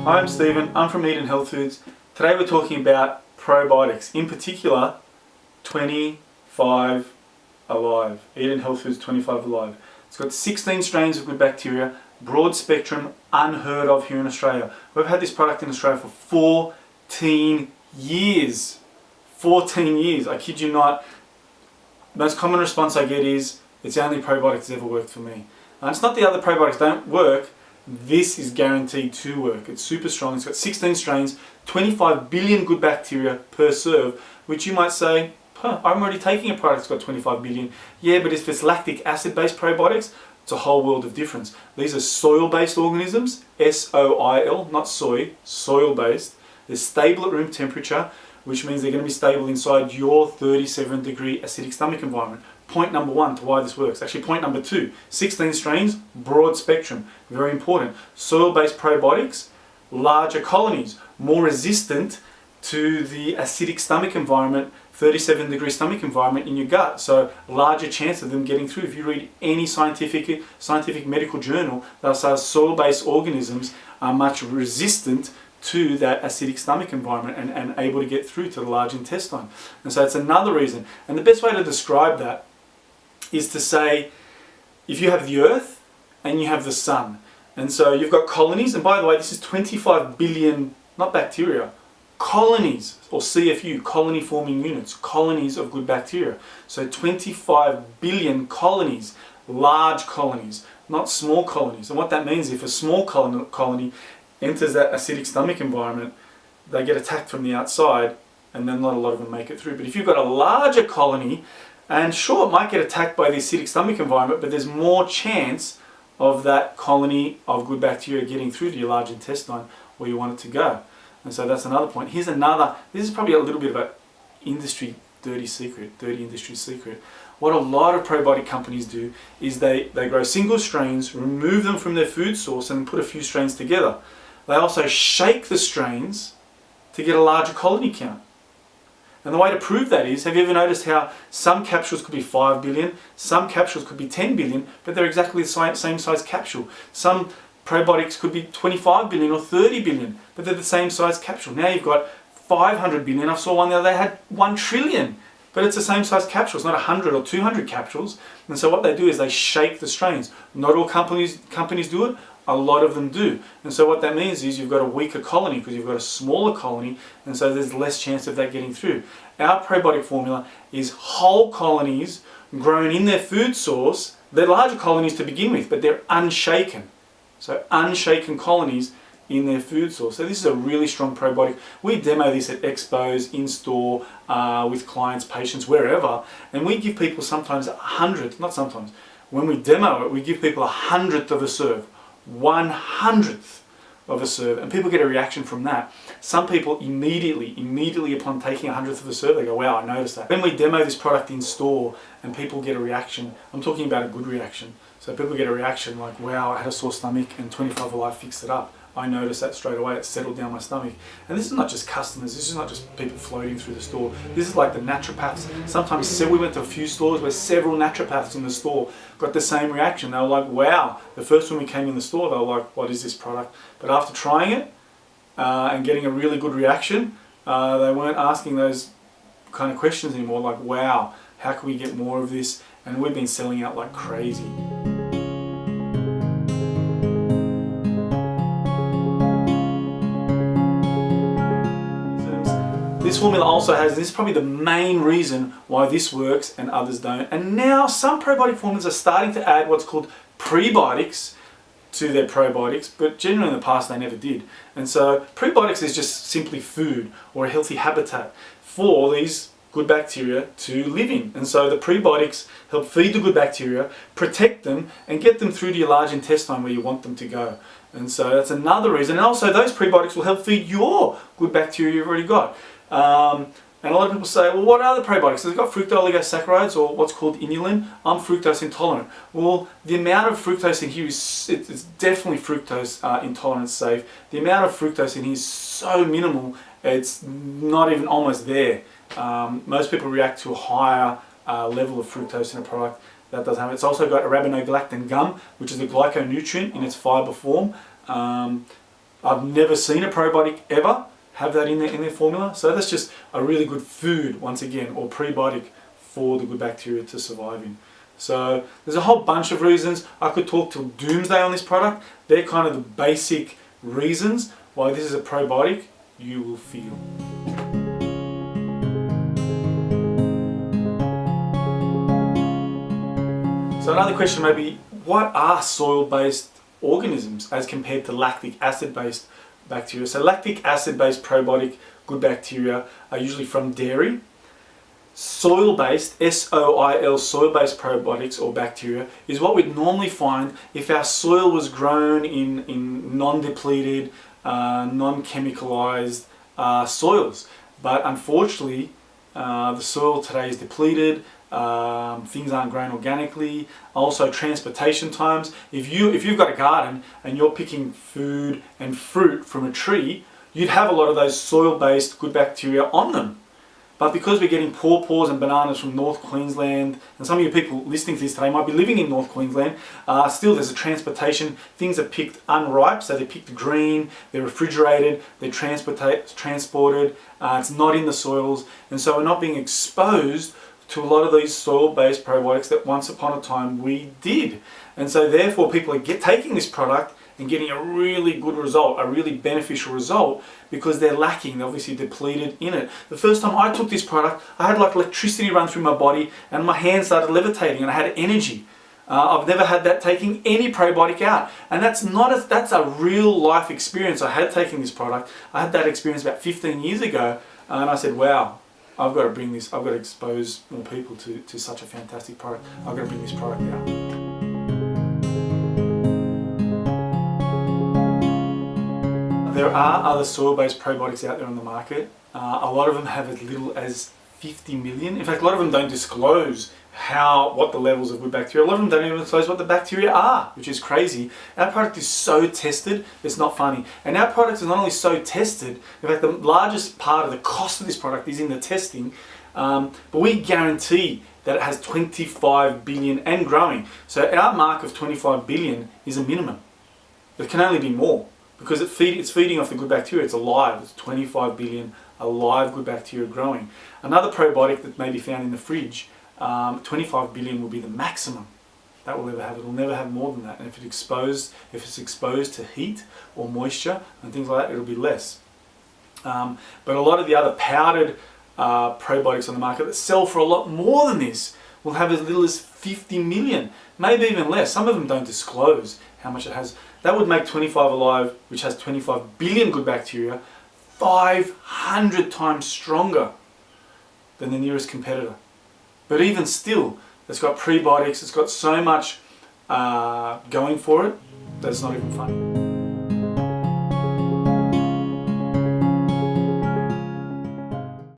Hi, I'm Stephen. I'm from Eat and Health Foods. Today we're talking about probiotics, in particular 25 Alive. Eat and Health Foods 25 Alive. It's got 16 strains of good bacteria, broad spectrum, unheard of here in Australia. We've had this product in Australia for 14 years. 14 years, I kid you not. Most common response I get is, it's the only probiotic that's ever worked for me. And it's not the other probiotics don't work. This is guaranteed to work. It's super strong. It's got 16 strains, 25 billion good bacteria per serve, which you might say, I'm already taking a product that's got 25 billion. Yeah, but if it's lactic acid-based probiotics, it's a whole world of difference. These are soil-based organisms, S-O-I-L, not soy, soil-based. They're stable at room temperature, which means they're going to be stable inside your 37-degree acidic stomach environment. Point number one to why this works. Actually, point number two, 16 strains, broad spectrum, very important. Soil-based probiotics, larger colonies, more resistant to the acidic stomach environment, 37-degree stomach environment in your gut. So larger chance of them getting through. If you read any scientific medical journal, they'll say soil-based organisms are much resistant to that acidic stomach environment and able to get through to the large intestine. And so that's another reason. And the best way to describe that is to say, if you have the earth and you have the sun, and so you've got colonies, and by the way, this is 25 billion, not bacteria, colonies, or CFU, colony forming units, colonies of good bacteria. So 25 billion colonies, large colonies, not small colonies. And what that means, if a small colony enters that acidic stomach environment, they get attacked from the outside, and then not a lot of them make it through. But if you've got a larger colony, and sure, it might get attacked by the acidic stomach environment, but there's more chance of that colony of good bacteria getting through to your large intestine where you want it to go. And so that's another point. Here's another, this is probably a little bit of an industry dirty industry secret. What a lot of probiotic companies do is they grow single strains, remove them from their food source and put a few strains together. They also shake the strains to get a larger colony count. And the way to prove that is, have you ever noticed how some capsules could be 5 billion, some capsules could be 10 billion, but they're exactly the same size capsule. Some probiotics could be 25 billion or 30 billion, but they're the same size capsule. Now you've got 500 billion. I saw one the other day had 1 trillion, but it's the same size capsule. It's not 100 or 200 capsules. And so what they do is they shake the strains. Not all companies do it. A lot of them do. And so what that means is you've got a weaker colony because you've got a smaller colony, and so there's less chance of that getting through. Our probiotic formula is whole colonies grown in their food source. They're larger colonies to begin with, but they're unshaken. So unshaken colonies in their food source. So this is a really strong probiotic. We demo this at expos, in store, with clients, patients, wherever, and we give people sometimes 100th, not sometimes, when we demo it, we give people 100th of a serve. 100th of a serve, and people get a reaction from that. Some people immediately upon taking 100th of a serve, they go, wow, I noticed that. When we demo this product in store and people get a reaction, I'm talking about a good reaction. So people get a reaction like, wow, I had a sore stomach and 25 Alive fixed it up. I noticed that straight away, it settled down my stomach. And this is not just customers, this is not just people floating through the store. This is like the naturopaths. Sometimes we went to a few stores where several naturopaths in the store got the same reaction. They were like, wow. The first when we came in the store, they were like, what is this product? But after trying it and getting a really good reaction, they weren't asking those kind of questions anymore, like, wow, how can we get more of this? And we've been selling out like crazy. This formula also has, and this is probably the main reason why this works and others don't, and now some probiotic formulas are starting to add what's called prebiotics to their probiotics, but generally in the past they never did. And so prebiotics is just simply food or a healthy habitat for these good bacteria to live in. And so the prebiotics help feed the good bacteria, protect them, and get them through to your large intestine where you want them to go. And so that's another reason. And also those prebiotics will help feed your good bacteria you've already got. And a lot of people say, well, what are the probiotics? They've got fructooligosaccharides, or what's called inulin. I'm fructose intolerant. Well, the amount of fructose in here is it's definitely fructose intolerance safe. The amount of fructose in here is so minimal, it's not even almost there. Most people react to a higher level of fructose in a product. That doesn't have it. It's also got arabinogalactan gum, which is a glyconutrient in its fiber form. I've never seen a probiotic ever have that in their formula. So that's just a really good food, once again, or prebiotic for the good bacteria to survive in. So there's a whole bunch of reasons. I could talk till doomsday on this product. They're kind of the basic reasons why this is a probiotic you will feel. So another question may be, what are soil-based organisms as compared to lactic acid-based bacteria? So lactic acid-based probiotic good bacteria are usually from dairy. Soil-based, S-O-I-L, soil-based probiotics or bacteria is what we'd normally find if our soil was grown in non-depleted, non-chemicalized soils. But unfortunately, the soil today is depleted. Things aren't grown organically. Also, transportation times. If you've got a garden and you're picking food and fruit from a tree, you'd have a lot of those soil-based good bacteria on them. But because we're getting pawpaws and bananas from North Queensland, and some of you people listening to this today might be living in North Queensland, still there's a transportation. Things are picked unripe, so they're picked green, they're refrigerated, they're transported, it's not in the soils, and so we're not being exposed to a lot of these soil-based probiotics that once upon a time we did. And so therefore people are taking this product and getting a really good result, a really beneficial result, because they're lacking, they're obviously depleted in it. The first time I took this product, I had like electricity run through my body and my hands started levitating and I had energy. I've never had that taking any probiotic out. And that's a real life experience I had taking this product. I had that experience about 15 years ago and I said, wow, I've got to bring this, I've got to expose more people to such a fantastic product. I've got to bring this product out. There are other soil-based probiotics out there on the market. A lot of them have as little as 50 million. In fact, a lot of them don't disclose what the levels of good bacteria. A lot of them don't even disclose what the bacteria are, which is crazy. Our product is so tested, it's not funny. And our product is not only so tested, in fact, the largest part of the cost of this product is in the testing, but we guarantee that it has 25 billion and growing. So our mark of 25 billion is a minimum. There can only be more, because it's feeding off the good bacteria. It's alive. It's 25 billion alive good bacteria growing. Another probiotic that may be found in the fridge, 25 billion will be the maximum that will ever have. It will never have more than that. And if it's exposed to heat or moisture and things like that, it'll be less. But a lot of the other powdered probiotics on the market that sell for a lot more than this will have as little as 50 million, maybe even less. Some of them don't disclose how much it has. That would make 25 Alive, which has 25 billion good bacteria, 500 times stronger than the nearest competitor. But even still, it's got prebiotics, it's got so much going for it that it's not even funny.